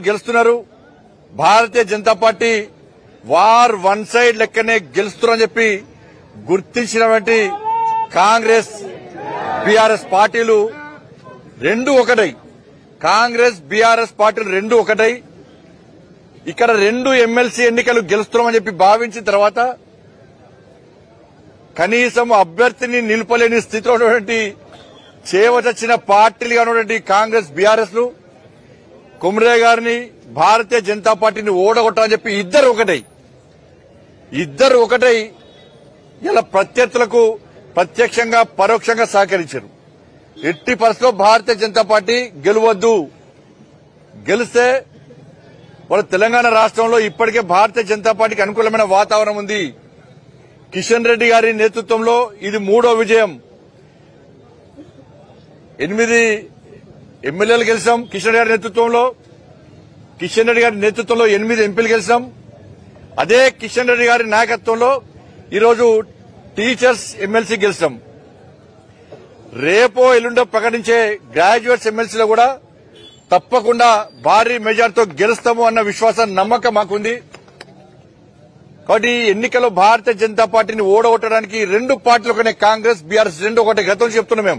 గెలుస్తున్నారు. Bharatiya Janata Party war one side లెక్కనే గెలుస్తున్నారని చెప్పి గుర్తించినటువంటి కాంగ్రెస్ బీఆర్ఎస్ పార్టీలు రెండు ఒకటై కాంగ్రెస్ బీఆర్ఎస్ పార్టీలు రెండు ఒకటై ఇక్కడ రెండు ఎమ్మెల్సీ ఎన్నికలు గెలుస్తున్నామని చెప్పి భావించిన తర్వాత కనీసం అభ్యర్థిని నిలుపలేని స్థితిలో ఉన్నటువంటి చేవచచ్చిన పార్టీలుగా ఉన్నటువంటి కాంగ్రెస్ బీఆర్ఎస్ లు కుమ్రే గారిని భారతీయ జనతా పార్టీని ఓడగొట్టాలని చెప్పి ఇద్దరు ఒకటై ఇలా ప్రత్యర్థులకు ప్రత్యక్షంగా పరోక్షంగా సహకరించారు. ఎట్టి పరిస్థితుల్లో భారతీయ జనతా పార్టీ గెలవద్దు. గెలిస్తే వాళ్ళ తెలంగాణ రాష్ట్రంలో ఇప్పటికే భారతీయ జనతా పార్టీకి అనుకూలమైన వాతావరణం ఉంది. కిషన్ రెడ్డి గారి నేతృత్వంలో ఇది 3వ విజయం. 8 ఎమ్మెల్యేలు గెలిచాం. కిషన్ రెడ్డి గారి నేతృత్వంలో 8 ఎంపీలు గెలిచాం. అదే కిషన్ రెడ్డి గారి నాయకత్వంలో ఈరోజు టీచర్స్ ఎమ్మెల్సీ గెలిచాం. రేపో ఎల్లుండో ప్రకటించే గ్రాడ్యుయేట్స్ ఎమ్మెల్సీలో కూడా తప్పకుండా భారీ మెజార్టీతో గెలుస్తాము అన్న విశ్వాసం నమ్మకం మాకుంది. కాబట్టి ఎన్నికల్లో భారతీయ జనతా పార్టీని ఓడగొట్టడానికి రెండు పార్టీలు కాంగ్రెస్ బీఆర్ఎస్ రెండు ఒకటి గతం చెప్తున్నాం మేము.